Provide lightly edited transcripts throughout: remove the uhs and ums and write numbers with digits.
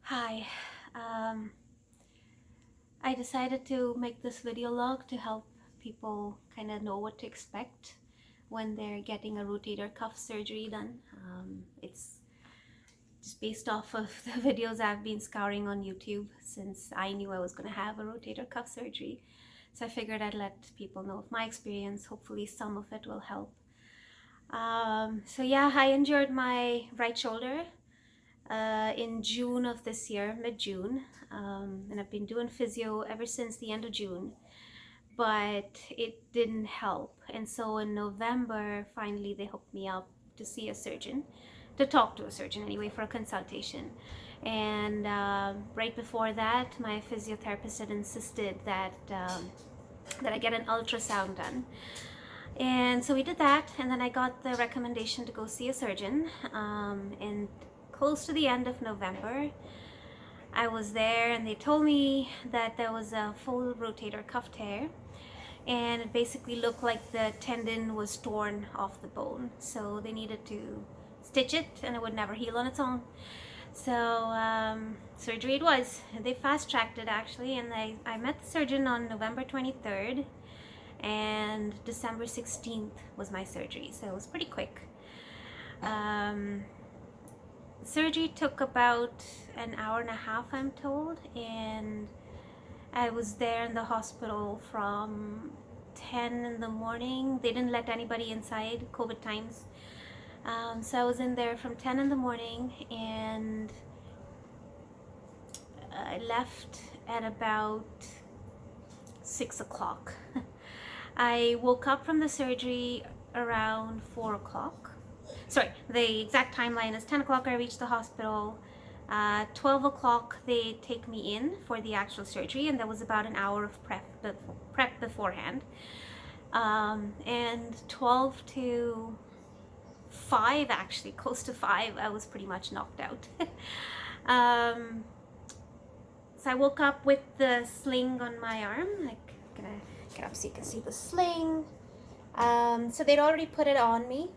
Hi, um, I decided to make this video log to help people kind of know what to expect when they're getting a rotator cuff surgery done. It's just based off of the videos I've been scouring on YouTube since I knew I was going to have a rotator cuff surgery. So I figured I'd let people know of my experience. Hopefully some of it will help. So yeah, I injured my right shoulder in June of this year, mid-June, and I've been doing physio ever since the end of June, but it didn't help. And so in November, finally they hooked me up to see a surgeon, to talk to a surgeon anyway, for a consultation. And right before that, my physiotherapist had insisted that I get an ultrasound done. And so we did that, and then I got the recommendation to go see a surgeon. And close to the end of November, I was there, and they told me that there was a full rotator cuff tear, and it basically looked like the tendon was torn off the bone. So they needed to stitch it, and it would never heal on its own. So surgery it was. They fast-tracked it actually, and I met the surgeon on November 23rd. And December 16th was my surgery, so it was pretty quick. Surgery took about an hour and a half, I'm told, and I was there in the hospital from 10 in the morning. They didn't let anybody inside, COVID times. So I was in there from 10 in the morning, and I left at about 6 o'clock. I woke up from the surgery around 4 o'clock. Sorry, the exact timeline is 10 o'clock I reached the hospital. 12 o'clock they take me in for the actual surgery, and there was about an hour of prep beforehand. And 12 to 5, actually, close to 5, I was pretty much knocked out. So I woke up with the sling on my arm. I'm gonna get up so you can see the sling. So they'd already put it on me,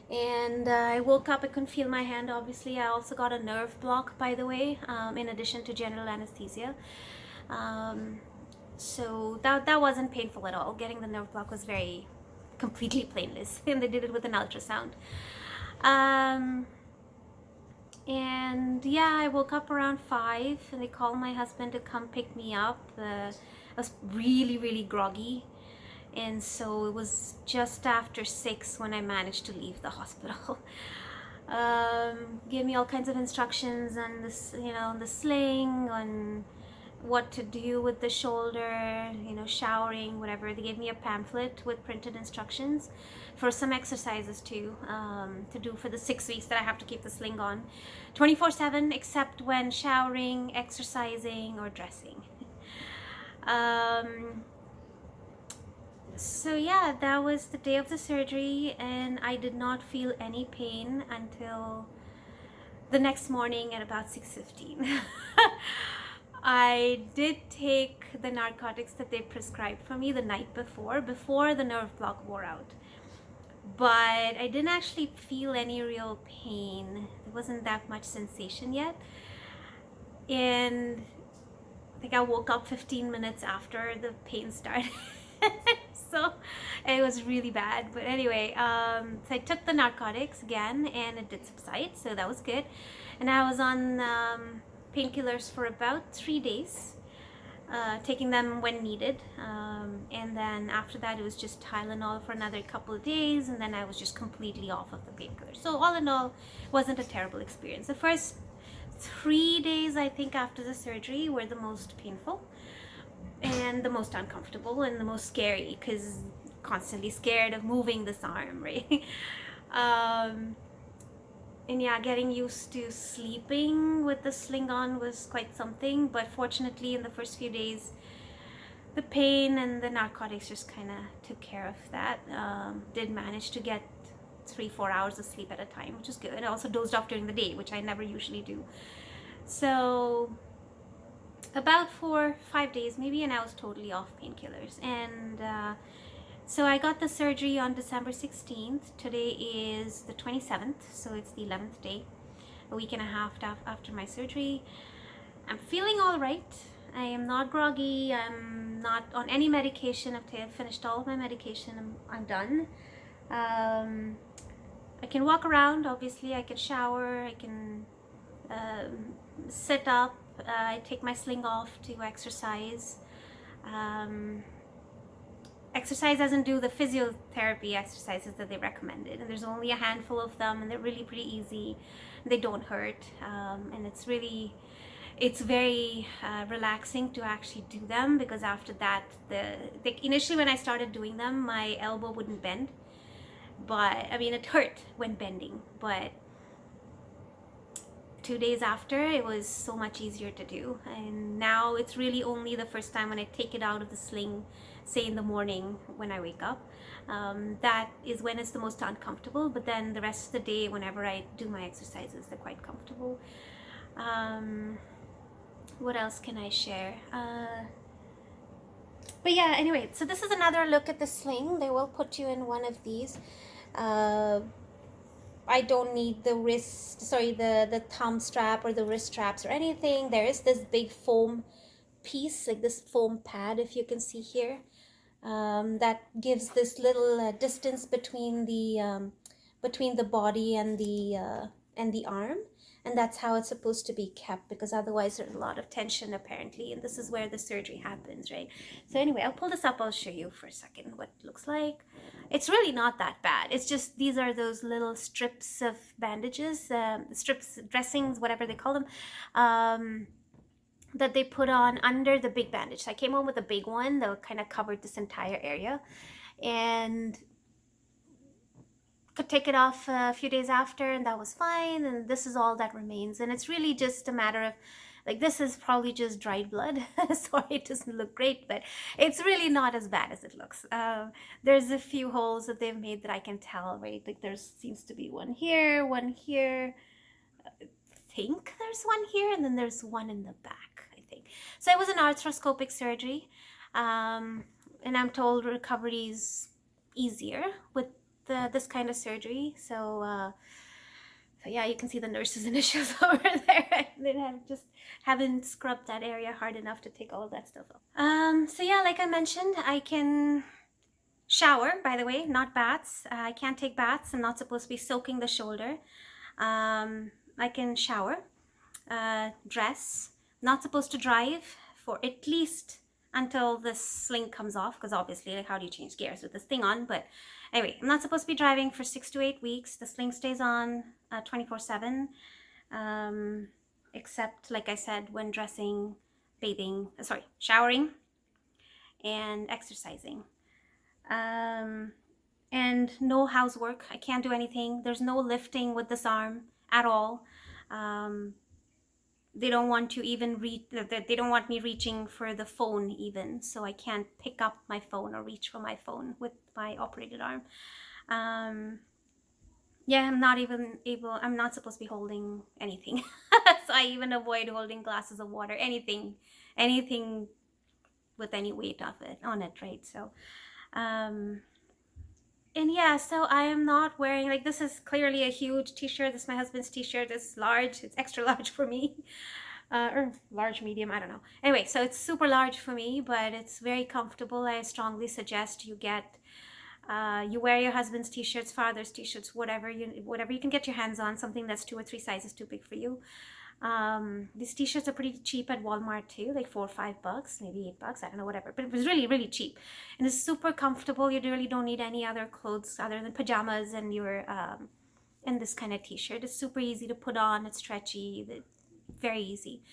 and I woke up. I couldn't feel my hand, obviously. I also got a nerve block, by the way, in addition to general anesthesia. So that wasn't painful at all. Getting the nerve block was completely painless, and they did it with an ultrasound. And yeah, I woke up around 5, and they called my husband to come pick me up. I was really groggy, and so it was just after 6 when I managed to leave the hospital. Gave me all kinds of instructions on this, on the sling, on what to do with the shoulder, showering, whatever. They gave me a pamphlet with printed instructions for some exercises too, to do for the 6 weeks that I have to keep the sling on 24/7, except when showering, exercising, or dressing. So yeah, that was the day of the surgery, and I did not feel any pain until the next morning at about 6:15. I did take the narcotics that they prescribed for me the night before the nerve block wore out. But I didn't actually feel any real pain. There wasn't that much sensation yet. And I think I woke up 15 minutes after the pain started. So it was really bad. But anyway, so I took the narcotics again, and it did subside, so that was good. And I was on painkillers for about 3 days, taking them when needed, and then after that it was just Tylenol for another couple of days, and then I was just completely off of the painkillers. So all in all, it wasn't a terrible experience. The first 3 days, I think, after the surgery were the most painful and the most uncomfortable and the most scary, because constantly scared of moving this arm, right? And yeah, getting used to sleeping with the sling on was quite something, but fortunately in the first few days the pain and the narcotics just kind of took care of that. Did manage to get 3-4 hours of sleep at a time, which is good. I also dozed off during the day, which I never usually do. So about 4-5 days maybe, and I was totally off painkillers. And so I got the surgery on December 16th. Today is the 27th, so it's the 11th day. a week and a half after my surgery. I'm feeling all right. I am not groggy. I'm not on any medication. I've finished all of my medication. I'm done. I can walk around, obviously. I can shower. I can sit up. I take my sling off to exercise. Exercise doesn't do the physiotherapy exercises that they recommended, and there's only a handful of them, and they're really pretty easy. They don't hurt, and it's very relaxing to actually do them, because after that, initially when I started doing them, my elbow wouldn't bend, but I mean it hurt when bending, but 2 days after, it was so much easier to do. And now it's really only the first time when I take it out of the sling, say in the morning when I wake up, that is when it's the most uncomfortable. But then the rest of the day, whenever I do my exercises, they're quite comfortable. What else can I share? But yeah, anyway, so this is another look at the sling. They will put you in one of these. I don't need the thumb strap or the wrist straps or anything. There is this big foam piece, like this foam pad, if you can see here, that gives this little distance between the body and the arm, and that's how it's supposed to be kept, because otherwise there's a lot of tension apparently, and this is where the surgery happens, right? So anyway, I'll pull this up. I'll show you for a second what it looks like. It's really not that bad. It's just these are those little strips of bandages, strips, dressings, whatever they call them, that they put on under the big bandage. So I came home with a big one that kind of covered this entire area, and could take it off a few days after, and that was fine. And this is all that remains, and it's really just a matter of, like, this is probably just dried blood. Sorry, it doesn't look great, but it's really not as bad as it looks. There's a few holes that they've made that I can tell, right? Like there seems to be one here, one here. I think there's one here, and then there's one in the back, I think. So it was an arthroscopic surgery, and I'm told recovery's easier with this kind of surgery. So yeah, you can see the nurses' initials over there. They haven't scrubbed that area hard enough to take all of that stuff off. So yeah, like I mentioned, I can shower, by the way, not baths. I can't take baths. I'm not supposed to be soaking the shoulder. I can shower, dress, not supposed to drive for at least until this sling comes off, because obviously, like, how do you change gears with this thing on? But anyway, I'm not supposed to be driving for 6 to 8 weeks. The sling stays on 24/7, except, like I said, when dressing, bathing, showering, and exercising. And no housework. I can't do anything. There's no lifting with this arm at all. They don't want to even they don't want me reaching for the phone even, so I can't pick up my phone or reach for my phone with my operated arm. Yeah, I'm not supposed to be holding anything. So I even avoid holding glasses of water, anything with any weight on it, right? So and yeah, so I am not wearing, like, this is clearly a huge t-shirt. This is my husband's t-shirt. It's large. It's extra large for me. Or large, medium, I don't know. Anyway, so it's super large for me, but it's very comfortable. I strongly suggest you wear your husband's t-shirts, father's t-shirts, whatever you can get your hands on, something that's 2 or 3 sizes too big for you. These t-shirts are pretty cheap at Walmart too, like $4 or $5, maybe $8, I don't know, whatever, but it was really, really cheap, and it's super comfortable. You really don't need any other clothes other than pajamas and your and this kind of t-shirt. It's super easy to put on. It's stretchy, very easy,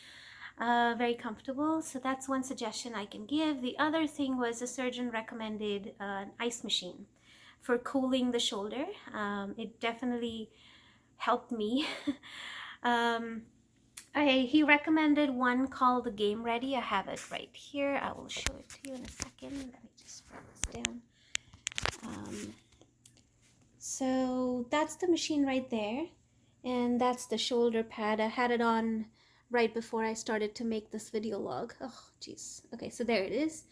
very comfortable. So that's one suggestion I can give. The other thing was the surgeon recommended an ice machine for cooling the shoulder. It definitely helped me. He recommended one called the Game Ready. I have it right here. I will show it to you in a second. Let me just put this down. So that's the machine right there, and that's the shoulder pad. I had it on right before I started to make this video log. Oh, jeez. Okay, so there it is.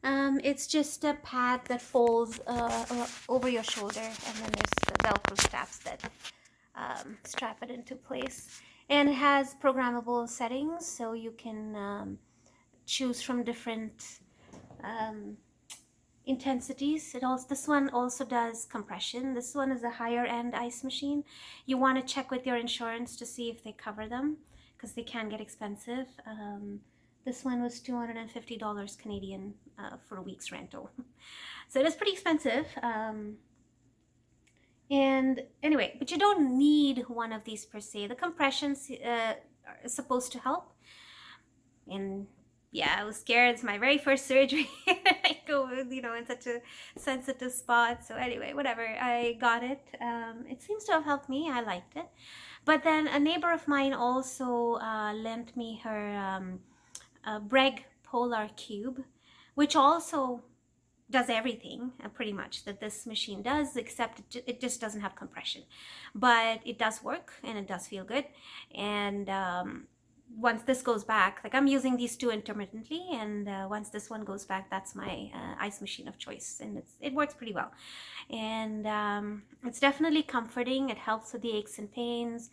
It's just a pad that folds over your shoulder, and then there's the Velcro straps that strap it into place. And it has programmable settings, so you can choose from different um, intensities. This one also does compression. This one is a higher end ice machine. You want to check with your insurance to see if they cover them, because they can get expensive. This one was $250 Canadian for a week's rental. So it is pretty expensive. And anyway, but you don't need one of these per se. The compressions are supposed to help. And yeah, I was scared. It's my very first surgery. I go, in such a sensitive spot. So anyway, whatever. I got it. It seems to have helped me. I liked it. But then a neighbor of mine also lent me her Breg Polar Cube, which also does everything pretty much that this machine does, except it just doesn't have compression. But it does work and it does feel good. And once this goes back, like I'm using these two intermittently, and once this one goes back, that's my ice machine of choice, and it works pretty well. And it's definitely comforting. It helps with the aches and pains.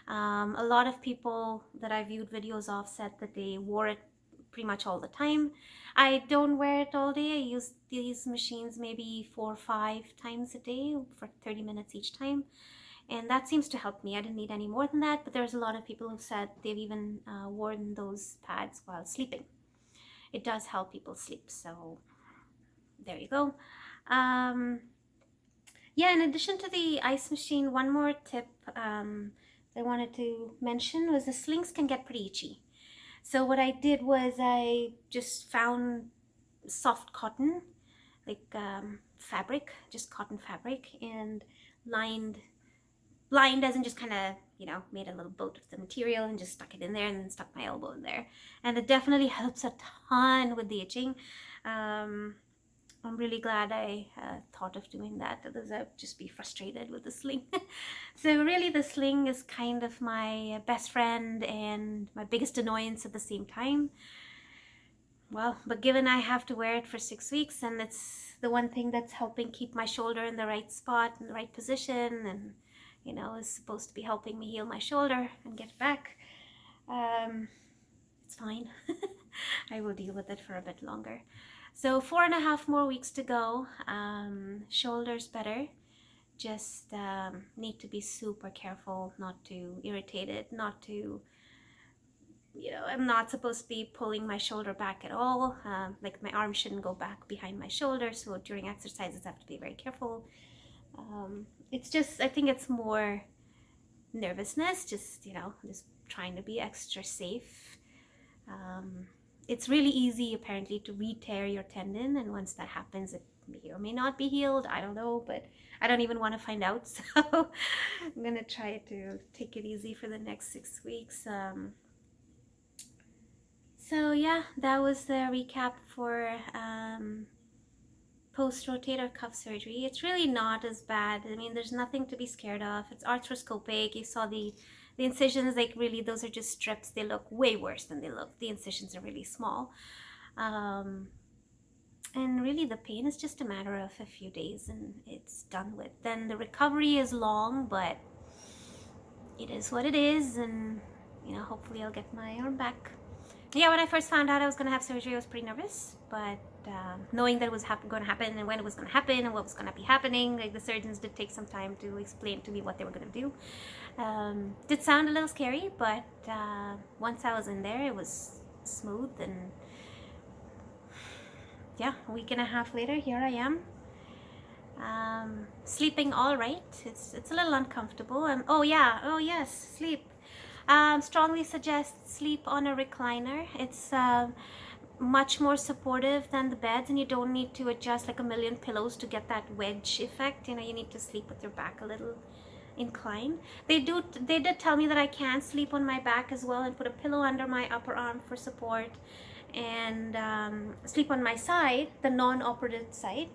A lot of people that I viewed videos of said that they wore it pretty much all the time. I don't wear it all day. I use these machines maybe 4 or 5 times a day for 30 minutes each time. And that seems to help me. I didn't need any more than that, but there's a lot of people who've said they've even worn those pads while sleeping. It does help people sleep, so there you go. Yeah, in addition to the ice machine, one more tip I wanted to mention was the slings can get pretty itchy. So what I did was I just found soft cotton, like fabric, just cotton fabric, and lined as in just kind of, made a little boat of the material and just stuck it in there and then stuck my elbow in there. And it definitely helps a ton with the itching. I'm really glad I thought of doing that, otherwise I'd just be frustrated with the sling. So really the sling is kind of my best friend and my biggest annoyance at the same time. Well, but given I have to wear it for 6 weeks, and it's the one thing that's helping keep my shoulder in the right spot, in the right position, and is supposed to be helping me heal my shoulder and get it back, it's fine. I will deal with it for a bit longer. So 4.5 more weeks to go. Shoulder's better. Just need to be super careful not to irritate it, not to, I'm not supposed to be pulling my shoulder back at all. Like my arm shouldn't go back behind my shoulder, so during exercises I have to be very careful. It's just, I think it's more nervousness, just trying to be extra safe. It's really easy apparently to re-tear your tendon, and once that happens it may or may not be healed. I don't know, but I don't even want to find out, so I'm gonna try to take it easy for the next 6 weeks. So yeah, that was the recap for post-rotator cuff surgery. It's really not as bad. I mean, there's nothing to be scared of. It's arthroscopic. You saw the incisions, like really those are just strips. They look way worse than they look. The incisions are really small. And really the pain is just a matter of a few days and it's done with. Then the recovery is long, but it is what it is, and hopefully I'll get my arm back. Yeah, when I first found out I was going to have surgery, I was pretty nervous, but knowing that it was going to happen and when it was going to happen and what was going to be happening, like the surgeons did take some time to explain to me what they were going to do. Did sound a little scary, but once I was in there, it was smooth, and yeah, a week and a half later, here I am. Sleeping all right. It's a little uncomfortable. Oh yes, sleep. Strongly suggest sleep on a recliner. It's much more supportive than the beds, and you don't need to adjust like a million pillows to get that wedge effect. You need to sleep with your back a little inclined. They did tell me that I can sleep on my back as well and put a pillow under my upper arm for support, and sleep on my side, the non-operative side,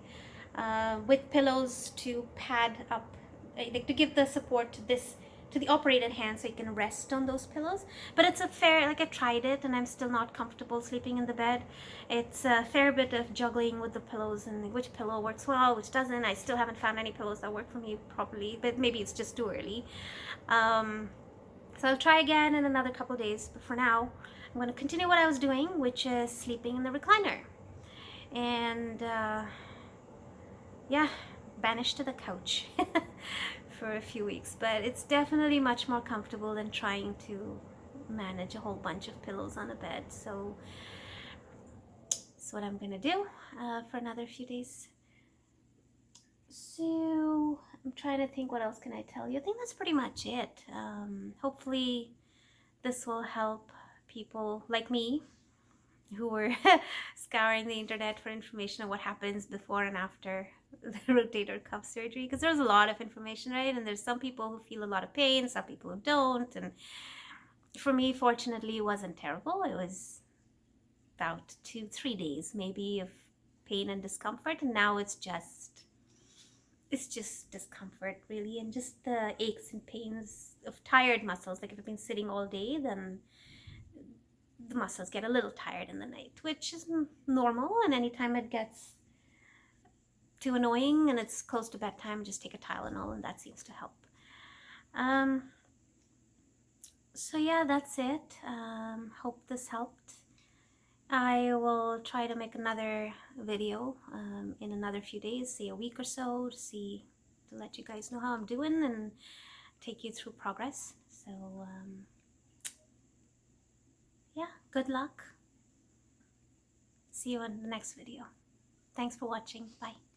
with pillows to pad up, like to give the support to the operated hand, so you can rest on those pillows. But it's a fair, like I've tried it and I'm still not comfortable sleeping in the bed. It's a fair bit of juggling with the pillows and which pillow works well, which doesn't. I still haven't found any pillows that work for me properly, but maybe it's just too early. So I'll try again in another couple days, but for now, I'm going to continue what I was doing, which is sleeping in the recliner. And yeah, banished to the couch for a few weeks. But it's definitely much more comfortable than trying to manage a whole bunch of pillows on a bed. So that's what I'm going to do for another few days. So I'm trying to think, what else can I tell you? I think that's pretty much it. Hopefully this will help people like me who were scouring the internet for information on what happens before and after the rotator cuff surgery, because there's a lot of information, right? And there's some people who feel a lot of pain, some people who don't. And for me, fortunately, it wasn't terrible. It was about 2-3 days maybe of pain and discomfort, and now it's just discomfort, really, and just the aches and pains of tired muscles. Like if I've been sitting all day, then the muscles get a little tired in the night, which is normal. And anytime it gets too annoying and it's close to bedtime, just take a Tylenol, and that seems to help. So yeah, that's it. Hope this helped. I will try to make another video in another few days, say a week or so, to let you guys know how I'm doing and take you through progress. So yeah, good luck. See you in the next video. Thanks for watching. Bye.